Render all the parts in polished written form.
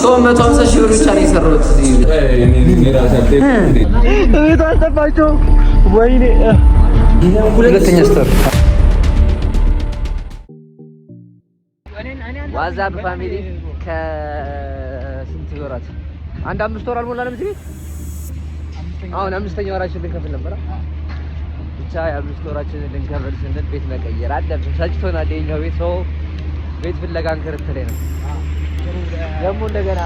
ሰው 150 ሺህ ብር ብቻ ነው የሰራሁት። እቤት አልጠፋቸው። ወይኔ ሁለተኛ ስቶር ዋዛብ ፋሚሊ ከስንት ወራት አንድ 5 ወር አልሞላንም እዚህ ቤት። አሁን 5ኛ ወራችን ልንከፍል ነበር። ብቻ የ5 ወራችን ልንከፍል ስንል ቤት መቀየር አለብን። ሰጭቶናል። የኛው ቤት ሰው ቤት ፍለጋ እንክርት ላይ ነው። ደግሞ እንደገና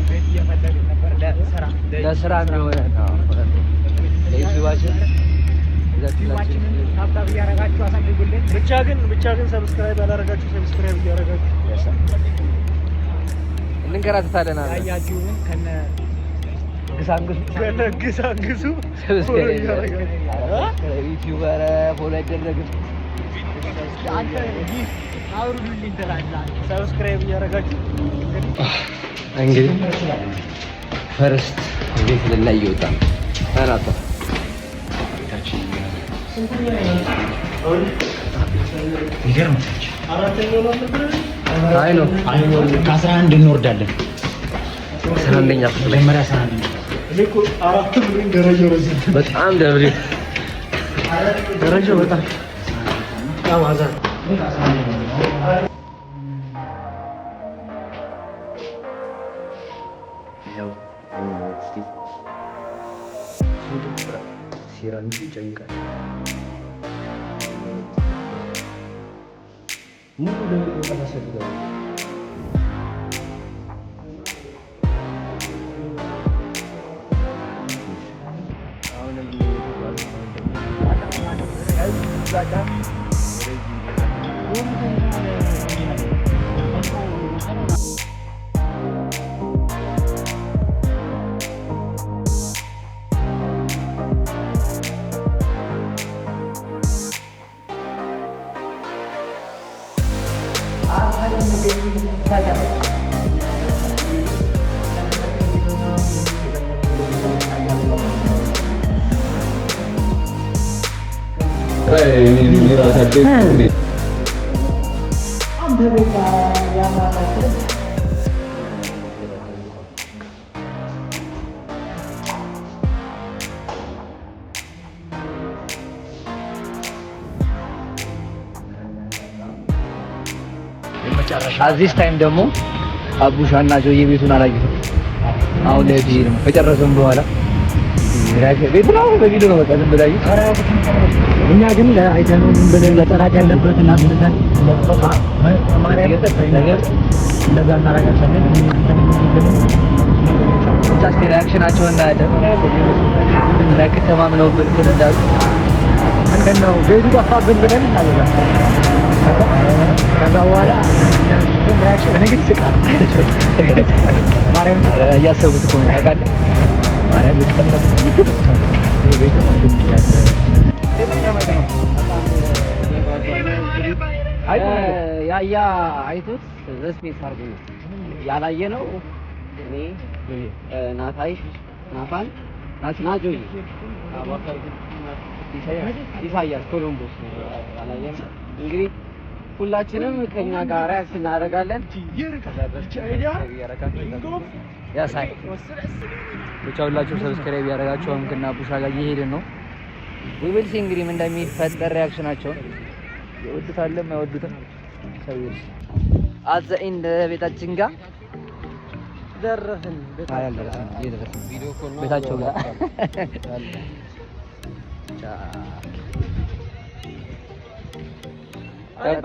ቤት እየፈለግን ነበር ለስራ የሚሆነ ለዩቲዩባችን ታብታብ እያደረጋችሁ አሳድጉልን። ብቻ ግን ሰብስክራይብ ያላደረጋችሁ ሰብስክራይብ እያደረጋችሁ እንንከራተታለን። አያችሁን ከነ ግሳንግሱ ሰብስክራይብ ዩቲዩበር ፎሎ አይደረግም። አንተ አውሩልኝ ተላላ ሰብስክራይብ እያደረጋችሁ እንግዲህ ፈርስት ቤት ላይ ይወጣ አናታ ይገርምሽ አራተኛው ነው ነበር። አይ ነው ከ11 እንወርዳለን። 11ኛ ክፍል መጀመሪያ 11 እኮ አራት ብሉኝ ደረጃው ረጅም በጣም ደረጃው በጣም አዋዛ ያው ሲራንጂ ጨንቃል ሙሉ ለምን ተሰደደ? አሁንም አዚስ ታይም ደግሞ አቡሻና ጆዬ ቤቱን አላየሁም። አሁን ለዚህ ነው ከጨረሰን በኋላ ቤቱ ነው በቪዲዮ ነው በቃ ዝም ብላችሁ እኛ ግን አይተነው ዝም ብለን ለጠራት ያለበት እና ብለን እንደዛ እናደርጋለን። ብቻ ሪአክሽናቸው እናያለን። ከተማምነው ብለን እንዳሉ እንደው ቤቱ ጠፋብን ብለን እናደርጋለን። ከዛ በኋላ እንግዲህ ስቃል ማርያም እያሰቡት እኮ ነው ታውቃለህ። ማርያም ልትቀመጥ ቤቱ ያያ አይቶት ዘስሜት አርገ ያላየ ነው። እኔ ናታይ ናፋን ናጆይ አባካይ ኢሳያስ ኮሎምቦስ ያላየ እንግዲህ ሁላችንም ከኛ ጋር እናደርጋለን። ያሳይ ብቻ ሁላችሁ ሰብስክራይብ ያደረጋችሁ አሁንና ቡሻ ጋር እየሄድን ነው። ዊል ሲ እንግዲህ ምን እንደሚፈጠር ሪአክሽናቸው ይወዱታል አይወዱትም። ሰውዬ አዘ ኢንድ ቤታችን ጋር ደረስን። ቤታቸው ጋር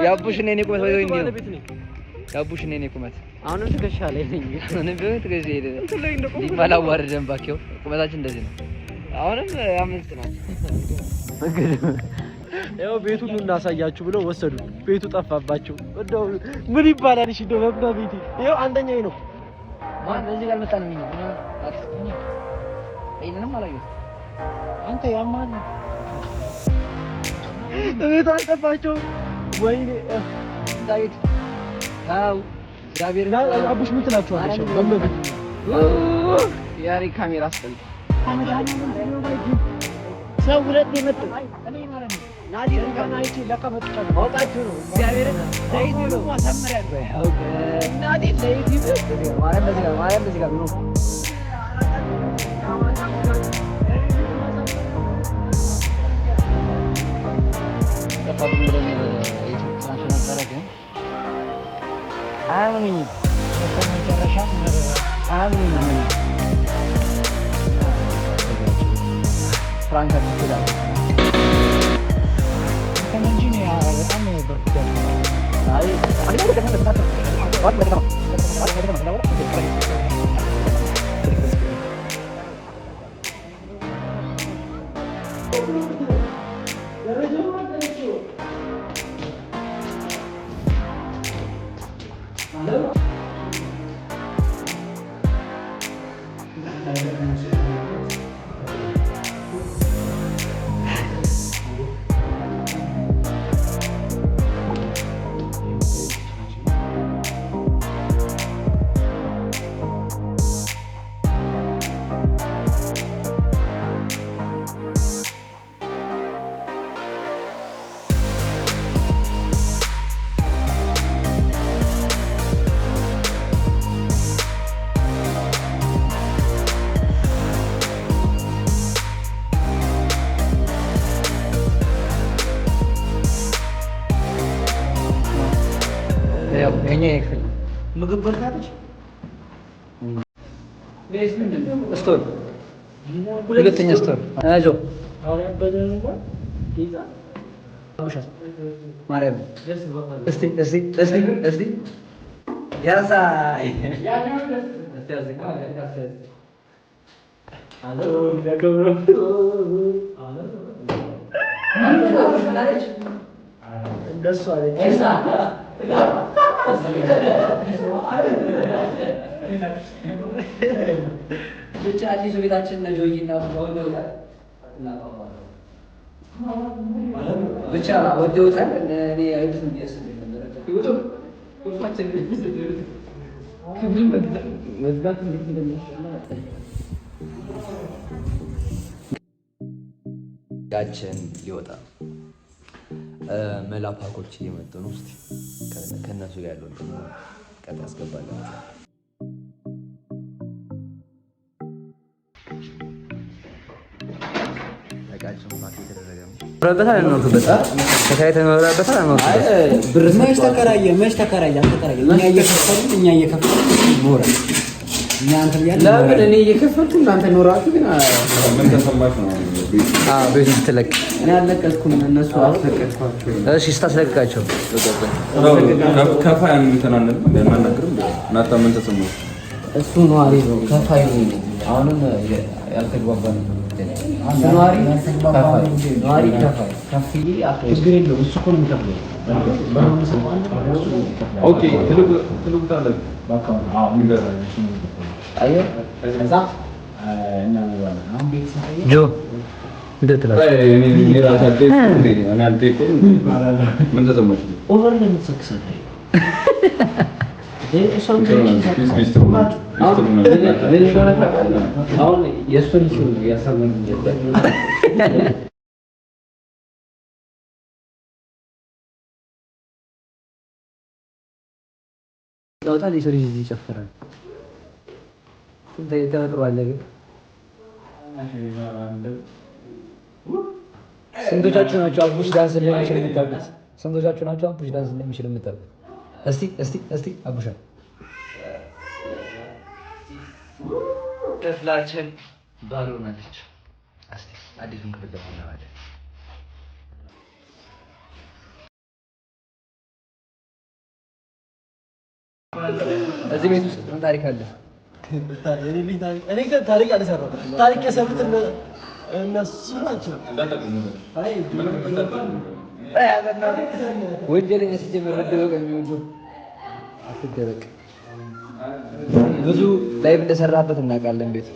ያቡሽ ነኝ ቁመት ወይ ነው ያቡሽ ነኝ ቁመት አሁንም ትከሻ ላይ ነኝ። አሁንም ቢሆን ትከሻ ላይ ነኝ። ሊባላዋርደን ባኪው ቁመታችን እንደዚህ ነው። አሁንም አምስት ናት። ያው ቤቱን እናሳያችሁ ብለው ወሰዱ። ቤቱ ጠፋባቸው። እንደው ምን ይባላል? እሺ እንደው በቤቴ ይኸው አንደኛዬ ነው። ማን እዚህ ጋር መጣን ነው አይነንም አላየሁት። አንተ ያማን ቤቱ አልጠፋቸው። ወይኔ ዳዊት አው ዳዊት አቡሽ ምን ትላችኋለሽ? በመበት ያሪ ካሜራ አስቀምጥ ሰው ሁለት የመጡ እኔ ማለት ነው ናዲ ጋናይቲ ለቀመጥቻለሁ። አውቃችሁ ነው እግዚአብሔር ዘይት ነው ማሰመሪያ ነው። ናዲ ምግብ በልታለች። ስቶር ሁለተኛ ስቶር አይዞህ ማርያም እስቲ ያሳይ እንደሱ አለች። ብቻ አዲሱ ቤታችን ነው። ጆይና ብቻ ወደውታል። እኔ አይደለም ያስፈልግ ነበር መዝጋት ጋችን ሊወጣ መላ ፓኮች እየመጡ ነው። እስቲ ከእነሱ ጋር ያለው ቀጥ ያስገባለን። መች ተከራየ? እኛ እየከፈልን ለምን እኔ እየከፈልኩ እናንተ ኖራችሁ ግን ምን ተሰማችሁ ነው? ቤት ስትለቅ እኔ አልለቀቅኩም፣ እነሱ አልለቀቅኳቸው። እሺ ስታስለቅቃቸው ከፋይ እንተናነን እንደማናገርም እናታ ምን ተሰማችሁ? እሱ ነዋሪ ነው፣ ከፋይ ነው። አሁንም ያልተግባባን ነዋሪ ከፋይ ከፍዬ ችግር የለውም። እሱ እኮ ነው የሚከፍለው። ኦኬ ትልቁ ታለ ባካውን ጆ እንዴት ነው? ይጨፍራል። ስንቶቻችሁ ናቸው አቡሽ ዳንስ እንደሚችል የምታውቁት? ስንቶቻችሁ ናቸው አቡሽ ዳንስ እንደሚችል የምታውቁት? እስቲ አቡሻ ክፍላችን ባዶ ናለች። እስቲ አዲሱን ክፍል ደግሞ እናያለን። እዚህ ቤት ውስጥ ምን ታሪክ አለ? እኔ ታሪክ አልሰራሁም። ታሪክ የሰሩት እነሱ ናቸው። ወንጀለኛ ሲጀምር መደበቅ የሚወዱ አትደበቅ። ብዙ ላይቭ እንደሰራበት እናውቃለን። ቤት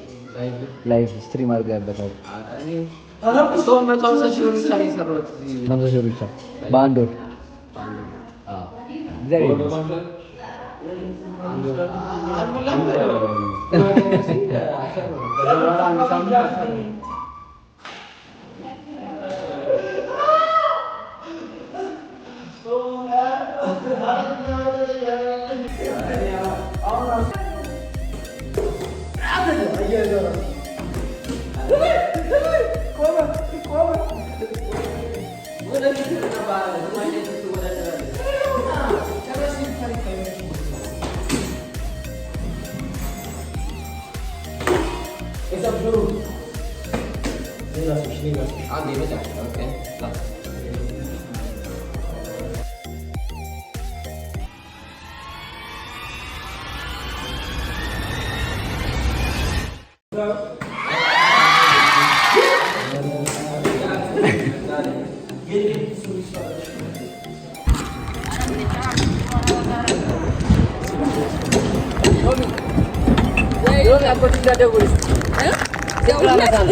ላይቭ ስትሪም አድርገህበታል። ብቻ በአንድ ወር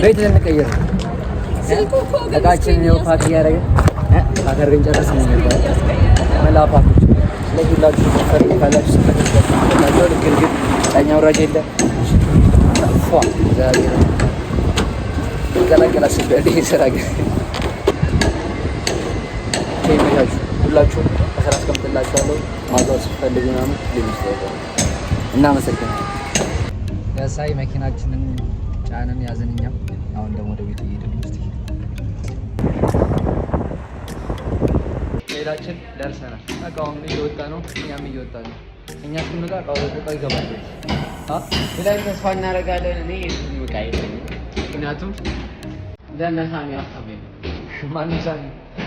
ቤት ልንቀይር እቃችንን ይኸው ፓክ እያደረግን አደርገን ጨረስን። መላ ፓኮች ስለዚህ ሁላችሁ ፈልግ ካላችሁ ስላችሁ ልግልግል ዳኛ ውራጅ የለ ፏ እግዚአብሔር ቀላቀላ ስበል ስራ ግን ይመቻችሁ። ሁላችሁም ከስራ አስቀምጥላችኋለሁ። ማዛው ስትፈልጉ ምናምን ሊምስተው እናመሰግናለን። ከሳይ መኪናችንን ጫንን ያዝን። እኛም አሁን ደግሞ ወደ ቤት እየሄድን ነው። እስቲ ሌላችን ደርሰናል። እቃውም እየወጣ ነው፣ እኛም እየወጣ ነው። እኛ ስንወጣ እቃው ይገባል። ብለን ተስፋ እናደርጋለን። እኔ የትም እቃ የለኝም፣ ምክንያቱም ለነሳሚ አሳሚ ማነው ሳሚ?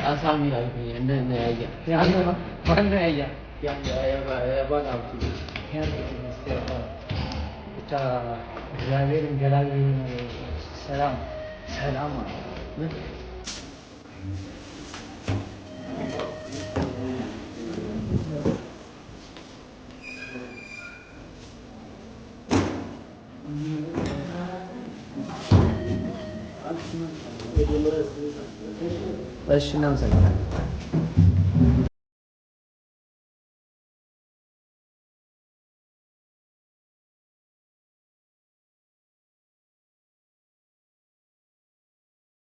አሳሚ አልኩኝ። እንደነ ያያ ማነው ያያ? የባጣው ብቻ እግዚአብሔርን ገላቢ ሰላም ሰላም እሺ እናመሰግናለን።